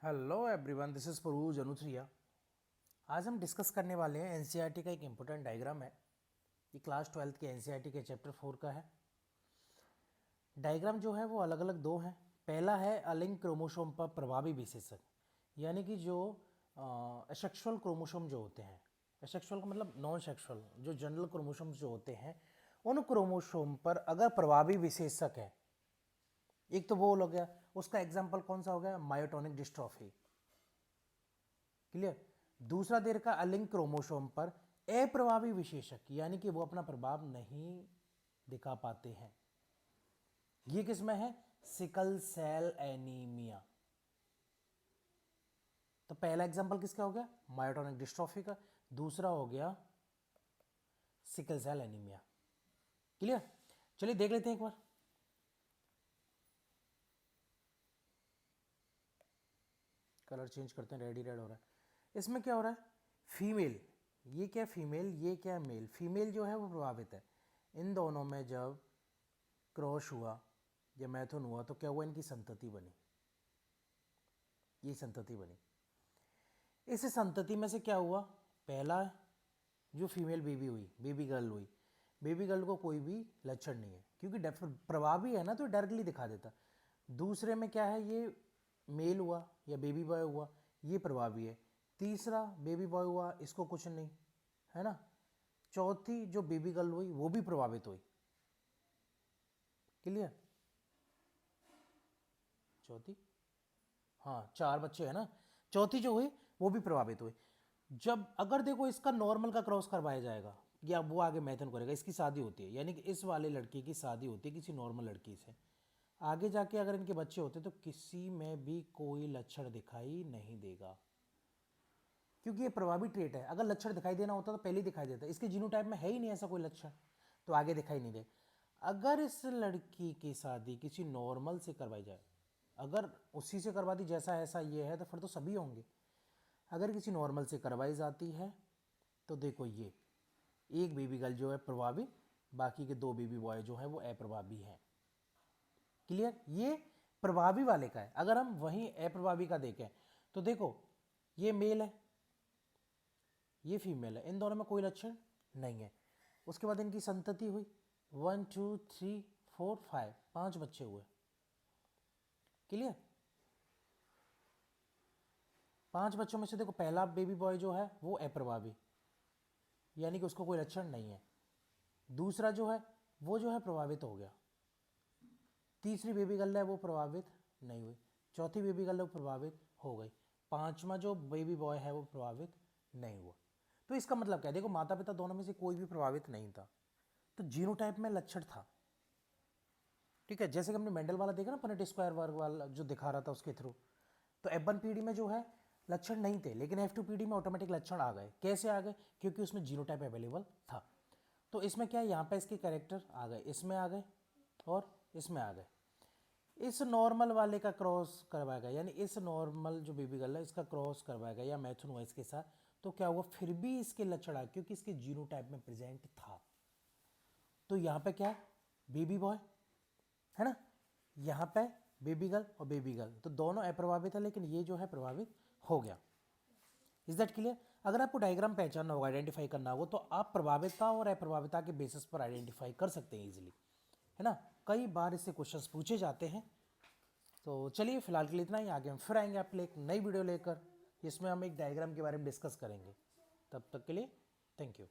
Hello everyone, this is Paruj Anuthriya. आज हम discuss करने वाले हैं एनसीईआरटी का एक इम्पोर्टेंट डायग्राम है। ये क्लास 12th के एनसीईआरटी के चैप्टर 4 का है। डायग्राम जो है वो अलग अलग दो हैं। पहला है अलिंग क्रोमोसोम पर प्रभावी विशेषक, यानी कि जो एसेक्सुअल क्रोमोसोम जो होते हैं, एसेक्सुअल का मतलब नॉन सेक्सुअल, जो जनरल क्रोमोसोम्स जो होते हैं, उन क्रोमोसोम पर अगर प्रभावी विशेषक है, एक तो वो हो गया। उसका एग्जाम्पल कौन सा हो गया? Myotonic dystrophy. क्लियर। दूसरा दे रखा अलिंग क्रोमोसोम पर अप्रभावी विशेषक, यानी कि वो अपना प्रभाव नहीं दिखा पाते हैं। ये किसमें है? Sickle cell anaemia. तो पहला एग्जांपल किसका हो गया? मायोटोनिक डिस्ट्रॉफी का। दूसरा हो गया सिकल सेल एनीमिया। क्लियर। चलिए देख लेते हैं एक बार। कलर चेंज करते हैं, रेडी रेड हो रहा है। इसमें क्या हो रहा है? फीमेल, ये क्या फीमेल, ये क्या मेल। फीमेल जो है वो प्रभावित है। इन दोनों में जब क्रॉस हुआ या मैथुन हुआ तो क्या हुआ? इनकी संतति बनी, ये संतति बनी। इस संतति में से क्या हुआ? पहला जो फीमेल बेबी हुई, बेबी गर्ल हुई, बेबी गर्ल को कोई भी लक्षण नहीं है, क्योंकि प्रभावी है ना, तो डायरेक्टली दिखा देता। दूसरे में क्या है? ये मेल हुआ या बेबी बॉय हुआ, ये प्रभावी है। तीसरा बेबी बॉय हुआ, इसको कुछ नहीं है ना। चौथी जो बेबी गर्ल हुई वो भी प्रभावित हुई। क्लियर। चौथी, हाँ, चार बच्चे हैं ना। चौथी जो हुई वो भी प्रभावित हुई। जब अगर देखो इसका नॉर्मल का क्रॉस करवाया जाएगा या वो आगे मैथन करेगा, इसकी शादी होती है, यानी कि इस वाले लड़की की शादी होती है किसी नॉर्मल लड़की से, आगे जाके अगर इनके बच्चे होते तो किसी में भी कोई लक्षण दिखाई नहीं देगा, क्योंकि ये प्रभावी ट्रेट है। अगर लक्षण दिखाई देना होता तो पहले ही दिखाई देता। इसके जीनोटाइप में है ही नहीं ऐसा कोई लक्षण, तो आगे दिखाई नहीं दे। अगर इस लड़की की शादी किसी नॉर्मल से करवाई जाए, अगर उसी से करवा दी जैसा ऐसा ये है, तो फिर तो सभी होंगे। अगर किसी नॉर्मल से करवाई जाती है तो देखो ये एक बेबी गर्ल जो है प्रभावी, बाकी के दो बेबी बॉय जो है वो अप्रभावी हैं। क्लियर। ये प्रभावी वाले का है। अगर हम वहीं अप्रभावी का देखें तो देखो ये मेल है, ये फीमेल है, इन दोनों में कोई लक्षण नहीं है। उसके बाद इनकी संतति हुई 1 2 3 4 5, 5 बच्चे हुए। क्लियर। 5 बच्चों में से देखो पहला बेबी बॉय जो है वो अप्रभावी, यानी कि उसको कोई लक्षण नहीं है। दूसरा जो है वो जो है प्रभावित हो गया। तीसरी बेबी गर्ल है वो प्रभावित नहीं हुई। चौथी बेबी गर्ल है वो प्रभावित हो गई। पांचवा जो बेबी बॉय है वो प्रभावित नहीं हुआ। तो इसका मतलब क्या है? देखो माता पिता दोनों में से कोई भी प्रभावित नहीं था, तो जीनोटाइप में लक्षण था। ठीक है, जैसे कि हमने मेंडल वाला देखा ना, पनेट स्क्वायर वर्ग वाला जो दिखा रहा था उसके थ्रू, तो F1 पीढ़ी में जो है लक्षण नहीं थे, लेकिन F2 पीढ़ी में ऑटोमेटिक लक्षण आ गए। कैसे आ गए? क्योंकि उसमें जीनोटाइप अवेलेबल था। तो इसमें क्या है? यहाँ पे इसके कैरेक्टर आ गए, इसमें आ गए और इसमें आ गए। इस नॉर्मल वाले का क्रॉस करवाएगा, यानी इस नॉर्मल जो बेबी गर्ल है इसका क्रॉस करवाएगा या मैथुन हुआ इसके साथ, तो क्या हुआ? फिर भी इसके लक्षण आए, क्योंकि इसके जीनोटाइप में प्रेजेंट था। तो यहाँ पे क्या है? बेबी बॉय है ना, यहाँ पे बेबी गर्ल और बेबी गर्ल, तो दोनों अप्रभावित है, लेकिन ये जो है प्रभावित हो गया। Is that clear? अगर आपको डायग्राम पहचानना होगा, आइडेंटिफाई करना होगा, तो आप प्रभावितता और अप्रभावितता के बेसिस पर आइडेंटिफाई कर सकते हैं इजीली, है ना। कई बार इससे क्वेश्चंस पूछे जाते हैं। तो चलिए फिलहाल के लिए इतना ही। आगे हम फिर आएंगे आपके लिए एक नई वीडियो लेकर, जिसमें हम एक डायग्राम के बारे में डिस्कस करेंगे। तब तक के लिए थैंक यू।